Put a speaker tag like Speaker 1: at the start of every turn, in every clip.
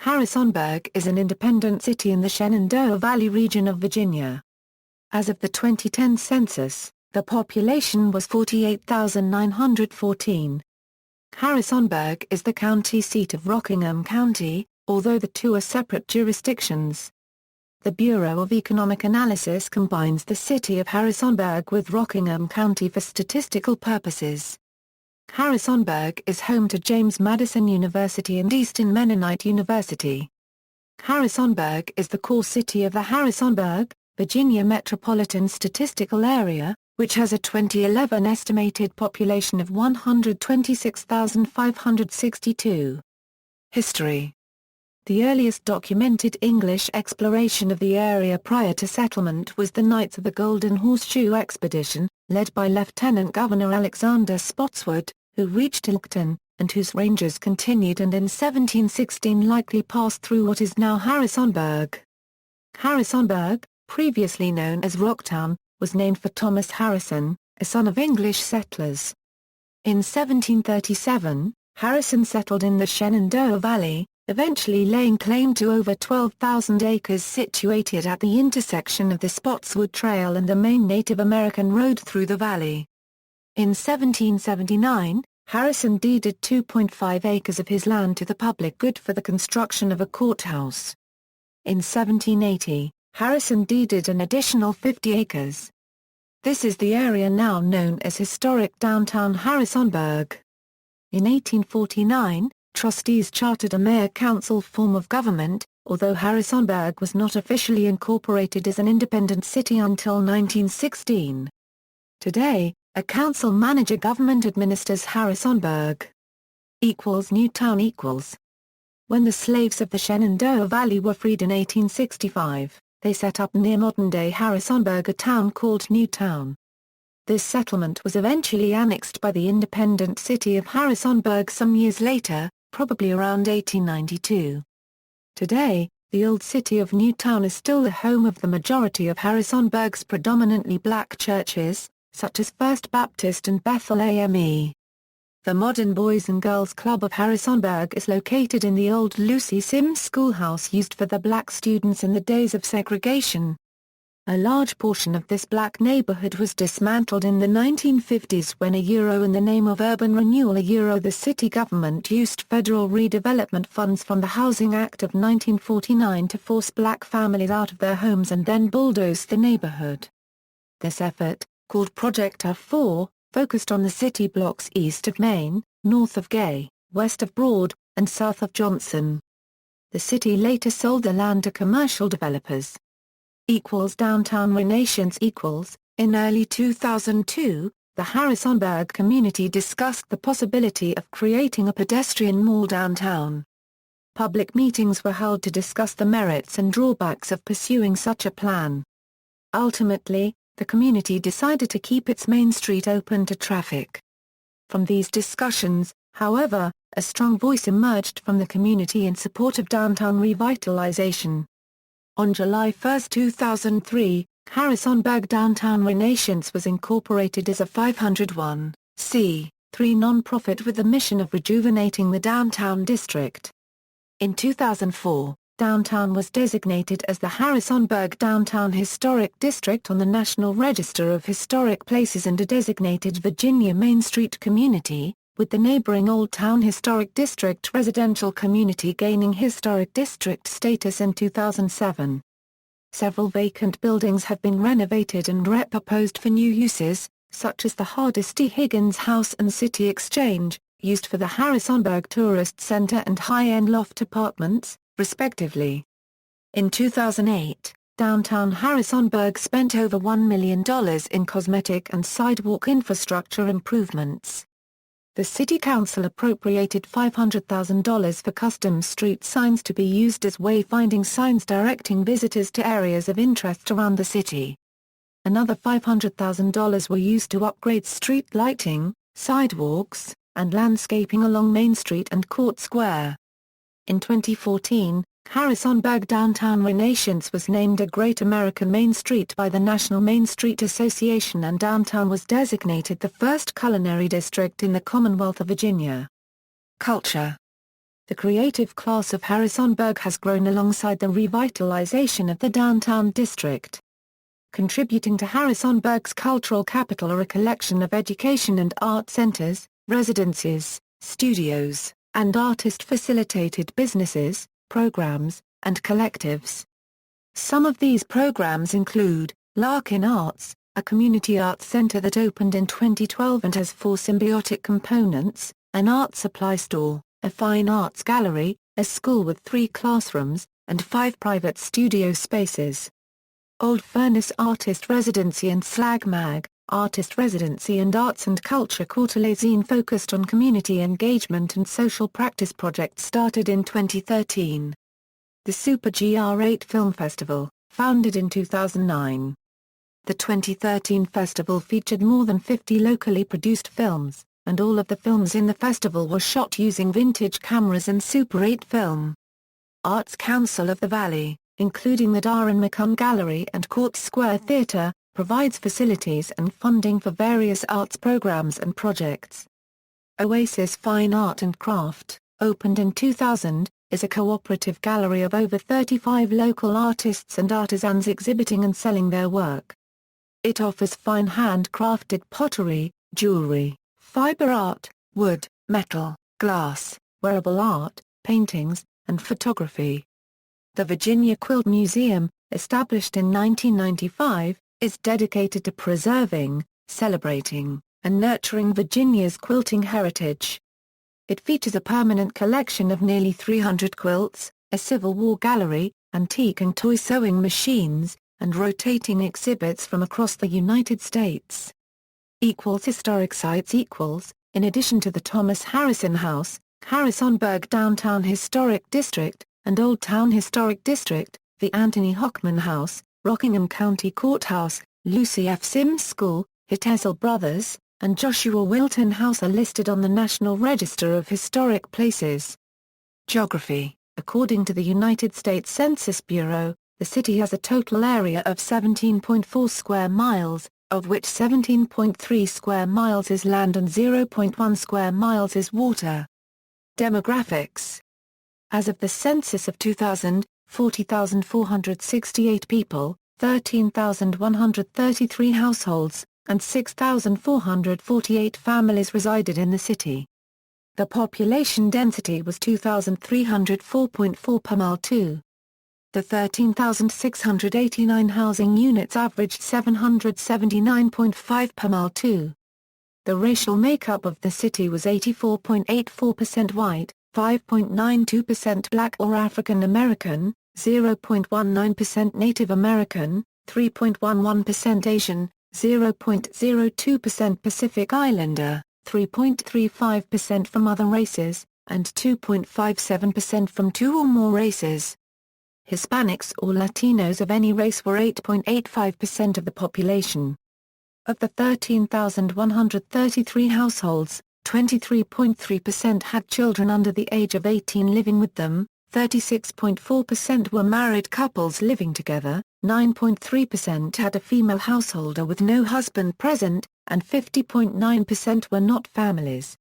Speaker 1: Harrisonburg is an independent city in the Shenandoah Valley region of Virginia. As of the 2010 census, the population was 48,914. Harrisonburg is the county seat of Rockingham County, although the two are separate jurisdictions. The Bureau of Economic Analysis combines the city of Harrisonburg with Rockingham County for statistical purposes. Harrisonburg is home to James Madison University and Eastern Mennonite University. Harrisonburg is the core city of the Harrisonburg, Virginia Metropolitan Statistical Area, which has a 2011 estimated population of 126,562. History. The earliest documented English exploration of the area prior to settlement was the Knights of the Golden Horseshoe Expedition, led by Lieutenant Governor Alexander Spotswood, who reached Elkton, and whose rangers continued and in 1716 likely passed through what is now Harrisonburg. Harrisonburg, previously known as Rocktown, was named for Thomas Harrison, a son of English settlers. In 1737, Harrison settled in the Shenandoah Valley, eventually laying claim to over 12,000 acres situated at the intersection of the Spotswood Trail and the main Native American road through the valley. In 1779, Harrison deeded 2.5 acres of his land to the public good for the construction of a courthouse. In 1780, Harrison deeded an additional 50 acres. This is the area now known as historic downtown Harrisonburg. In 1849, trustees chartered a mayor-council form of government, although Harrisonburg was not officially incorporated as an independent city until 1916. Today, a council-manager government administers Harrisonburg. Newtown. When the slaves of the Shenandoah Valley were freed in 1865, they set up near modern-day Harrisonburg a town called Newtown. This settlement was eventually annexed by the independent city of Harrisonburg some years later, probably around 1892. Today, the old city of Newtown is still the home of the majority of Harrisonburg's predominantly black churches, such as First Baptist and Bethel AME. The modern Boys and Girls Club of Harrisonburg is located in the old Lucy Sims schoolhouse used for the black students in the days of segregation. A large portion of this black neighborhood was dismantled in the 1950s when in the name of urban renewal the city government used federal redevelopment funds from the Housing Act of 1949 to force black families out of their homes and then bulldoze the neighborhood. This effort, called Project F4, focused on the city blocks east of Main, north of Gay, west of Broad, and south of Johnson. The city later sold the land to commercial developers. Downtown Renaissance. In early 2002, the Harrisonburg community discussed the possibility of creating a pedestrian mall downtown. Public meetings were held to discuss the merits and drawbacks of pursuing such a plan. Ultimately, the community decided to keep its main street open to traffic. From these discussions, however, a strong voice emerged from the community in support of downtown revitalization. On July 1, 2003, Harrisonburg Downtown Renaissance was incorporated as a 501(c)(3) nonprofit with the mission of rejuvenating the downtown district. In 2004, downtown was designated as the Harrisonburg Downtown Historic District on the National Register of Historic Places and a designated Virginia Main Street community, with the neighboring Old Town Historic District residential community gaining Historic District status in 2007. Several vacant buildings have been renovated and repurposed for new uses, such as the Hardesty Higgins House and City Exchange, used for the Harrisonburg Tourist Center and high-end loft apartments, respectively. In 2008, downtown Harrisonburg spent over $1 million in cosmetic and sidewalk infrastructure improvements. The City Council appropriated $500,000 for custom street signs to be used as wayfinding signs directing visitors to areas of interest around the city. Another $500,000 were used to upgrade street lighting, sidewalks, and landscaping along Main Street and Court Square. In 2014, Harrisonburg Downtown Renaissance was named a Great American Main Street by the National Main Street Association, and downtown was designated the first culinary district in the Commonwealth of Virginia. Culture. The creative class of Harrisonburg has grown alongside the revitalization of the downtown district. Contributing to Harrisonburg's cultural capital are a collection of education and art centers, residences, studios, and artist-facilitated businesses, programs, and collectives. Some of these programs include Larkin Arts, a community arts center that opened in 2012 and has 4 symbiotic components, an art supply store, a fine arts gallery, a school with 3 classrooms, and 5 private studio spaces. Old Furnace Artist Residency and Slag Mag, Artist Residency and Arts and Culture Quarterly zine focused on community engagement and social practice projects started in 2013. The Super GR8 Film Festival, founded in 2009. The 2013 festival featured more than 50 locally produced films, and all of the films in the festival were shot using vintage cameras and Super 8 film. Arts Council of the Valley, including the Darren McCunn Gallery and Court Square Theatre, provides facilities and funding for various arts programs and projects. Oasis Fine Art and Craft, opened in 2000, is a cooperative gallery of over 35 local artists and artisans exhibiting and selling their work. It offers fine handcrafted pottery, jewelry, fiber art, wood, metal, glass, wearable art, paintings, and photography. The Virginia Quilt Museum, established in 1995, is dedicated to preserving, celebrating, and nurturing Virginia's quilting heritage. It features a permanent collection of nearly 300 quilts, a Civil War gallery, antique and toy sewing machines, and rotating exhibits from across the United States. Historic sites in addition to the Thomas Harrison House, Harrisonburg Downtown Historic District, and Old Town Historic District, the Anthony Hockman House, Rockingham County Courthouse, Lucy F. Sims School, Hittesel Brothers, and Joshua Wilton House are listed on the National Register of Historic Places. Geography. According to the United States Census Bureau, the city has a total area of 17.4 square miles, of which 17.3 square miles is land and 0.1 square miles is water. Demographics. As of the census of 2000, 40,468 people, 13,133 households, and 6,448 families resided in the city. The population density was 2,304.4 per mile 2. The 13,689 housing units averaged 779.5 per mile 2. The racial makeup of the city was 84.84% white, 5.92% black or African American, 0.19% Native American, 3.11% Asian, 0.02% Pacific Islander, 3.35% from other races, and 2.57% from 2 or more races. Hispanics or Latinos of any race were 8.85% of the population. Of the 13,133 households, 23.3% had children under the age of 18 living with them, 36.4% were married couples living together, 9.3% had a female householder with no husband present, and 50.9% were not families.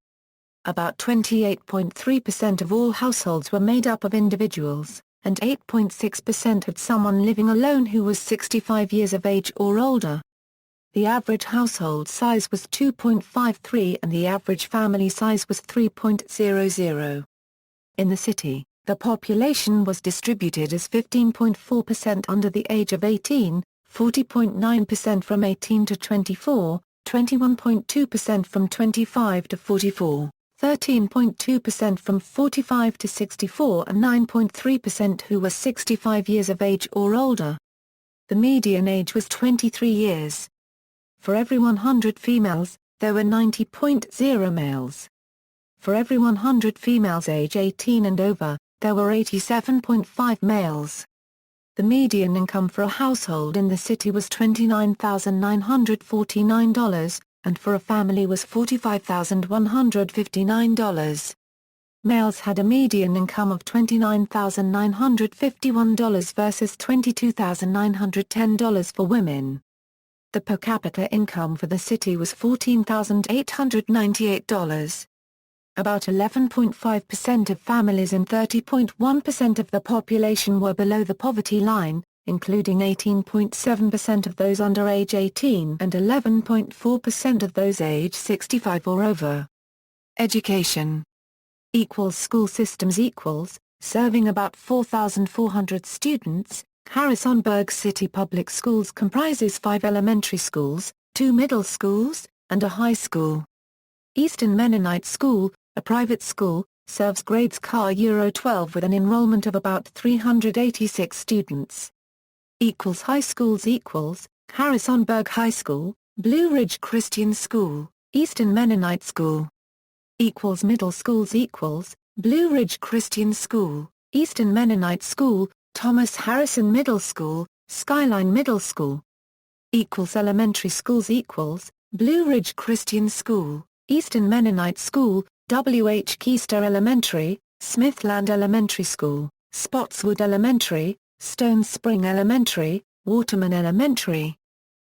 Speaker 1: About 28.3% of all households were made up of individuals, and 8.6% had someone living alone who was 65 years of age or older. The average household size was 2.53 and the average family size was 3.00. In the city, the population was distributed as 15.4% under the age of 18, 40.9% from 18 to 24, 21.2% from 25 to 44, 13.2% from 45 to 64 and 9.3% who were 65 years of age or older. The median age was 23 years. For every 100 females, there were 90.0 males. For every 100 females age 18 and over, there were 87.5 males. The median income for a household in the city was $29,949, and for a family was $45,159. Males had a median income of $29,951 versus $22,910 for women. The per capita income for the city was $14,898. about 11.5% of families and 30.1% of the population were below the poverty line, including 18.7% of those under age 18 and 11.4% of those age 65 or over. Education equals school systems equals, serving about 4,400 students. Harrisonburg City Public Schools comprises 5 elementary schools, 2 middle schools, and a high school. Eastern Mennonite School, a private school, serves grades K-12 with an enrollment of about 386 students. Equals high schools equals, Harrisonburg High School, Blue Ridge Christian School, Eastern Mennonite School. Equals middle schools equals, Blue Ridge Christian School, Eastern Mennonite School, Thomas Harrison Middle School, Skyline Middle School. Equals elementary schools equals, Blue Ridge Christian School, Eastern Mennonite School, W. H. Keister Elementary, Smithland Elementary School, Spotswood Elementary, Stone Spring Elementary, Waterman Elementary.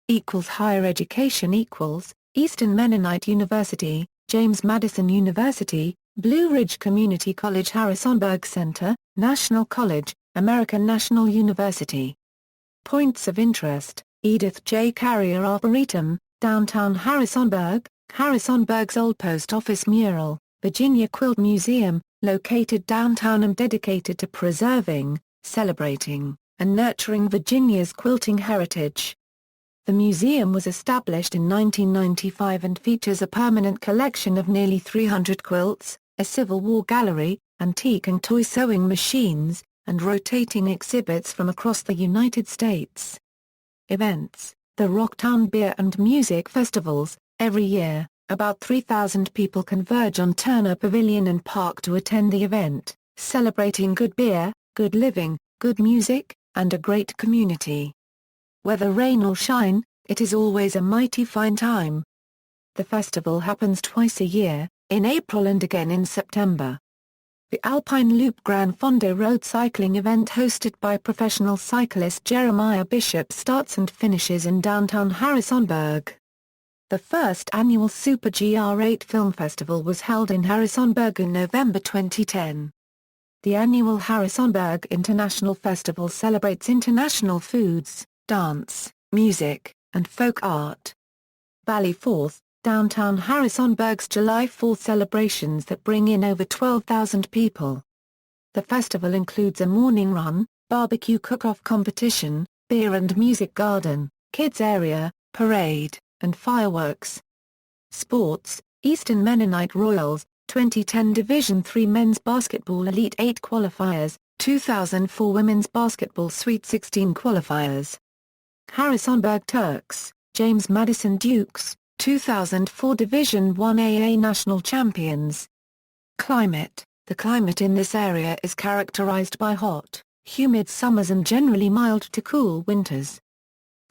Speaker 1: Equals higher education equals, Eastern Mennonite University, James Madison University, Blue Ridge Community College Harrisonburg Center, National College, American National University. Points of interest, Edith J. Carrier Arboretum, downtown Harrisonburg, Harrisonburg's old post office mural, Virginia Quilt Museum, located downtown and dedicated to preserving, celebrating, and nurturing Virginia's quilting heritage. The museum was established in 1995 and features a permanent collection of nearly 300 quilts, a Civil War gallery, antique and toy sewing machines, and rotating exhibits from across the United States. Events, the Rocktown Beer and Music Festivals. Every year, about 3,000 people converge on Turner Pavilion and Park to attend the event, celebrating good beer, good living, good music, and a great community. Whether rain or shine, it is always a mighty fine time. The festival happens twice a year, in April and again in September. The Alpine Loop Gran Fondo road cycling event hosted by professional cyclist Jeremiah Bishop starts and finishes in downtown Harrisonburg. The first annual Super GR8 Film Festival was held in Harrisonburg in November 2010. The annual Harrisonburg International Festival celebrates international foods, dance, music, and folk art. Valley 4th, downtown Harrisonburg's July 4th celebrations that bring in over 12,000 people. The festival includes a morning run, barbecue cook-off competition, beer and music garden, kids area, parade, and fireworks. Sports, Eastern Mennonite Royals, 2010 Division III Men's Basketball Elite 8 qualifiers, 2004 Women's Basketball Sweet 16 qualifiers. Harrisonburg Turks, James Madison Dukes, 2004 Division I AA National Champions. Climate, the climate in this area is characterized by hot, humid summers and generally mild to cool winters.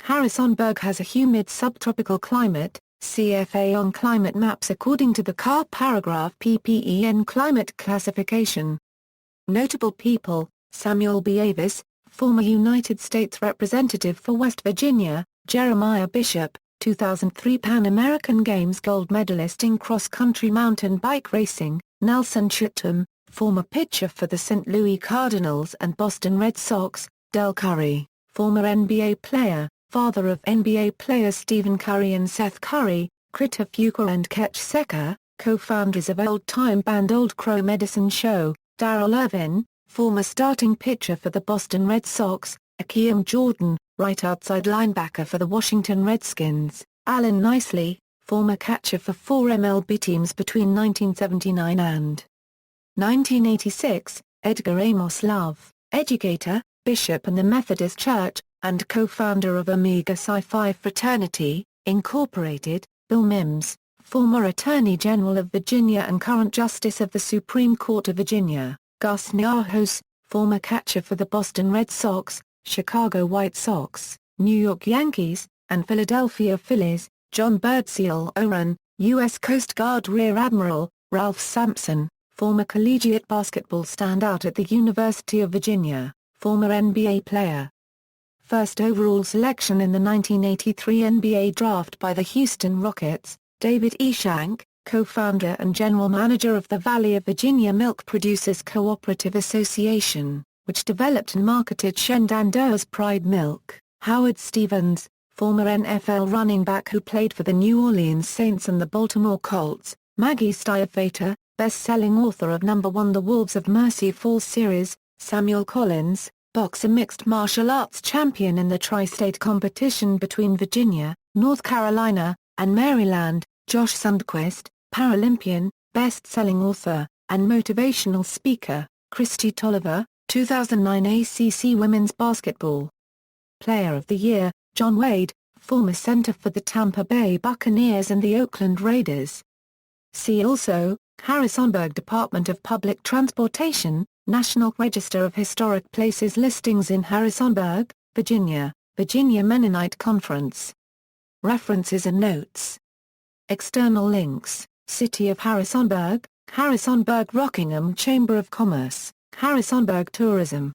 Speaker 1: Harrisonburg has a humid subtropical climate, CFA on climate maps according to the CAR paragraph PPEN climate classification. Notable people, Samuel B. Avis, former United States Representative for West Virginia, Jeremiah Bishop, 2003 Pan American Games gold medalist in cross-country mountain bike racing, Nelson Chittum, former pitcher for the St. Louis Cardinals and Boston Red Sox, Del Curry, former NBA player, father of NBA players Stephen Curry and Seth Curry, Krita Fuqua and Ketch Secker, co-founders of old-time band Old Crow Medicine Show, Darrell Irvin, former starting pitcher for the Boston Red Sox, Akeem Jordan, right outside linebacker for the Washington Redskins, Alan Nicely, former catcher for 4 MLB teams between 1979 and 1986, Edgar Amos Love, educator, bishop in the Methodist Church, and co-founder of Omega Psi Phi Fraternity, Incorporated, Bill Mims, former Attorney General of Virginia and current Justice of the Supreme Court of Virginia, Gus Niahos, former catcher for the Boston Red Sox, Chicago White Sox, New York Yankees, and Philadelphia Phillies, John Birdsell Oren, U.S. Coast Guard Rear Admiral, Ralph Sampson, former collegiate basketball standout at the University of Virginia, former NBA player. First overall selection in the 1983 NBA draft by the Houston Rockets, David E. Shank, co-founder and general manager of the Valley of Virginia Milk Producers Cooperative Association, which developed and marketed Shenandoah's Pride Milk. Howard Stevens, former NFL running back who played for the New Orleans Saints and the Baltimore Colts. Maggie Stiefvater, best-selling author of No. 1 The Wolves of Mercy Falls series. Samuel Collins, boxer, mixed martial arts champion in the tri-state competition between Virginia, North Carolina, and Maryland. Josh Sundquist, Paralympian, best-selling author, and motivational speaker. Christy Tolliver, 2009 ACC Women's Basketball Player of the Year. John Wade, former center for the Tampa Bay Buccaneers and the Oakland Raiders. See also, Harrisonburg Department of Public Transportation, National Register of Historic Places listings in Harrisonburg, Virginia, Virginia Mennonite Conference. References and notes. External links, City of Harrisonburg, Harrisonburg Rockingham Chamber of Commerce, Harrisonburg Tourism.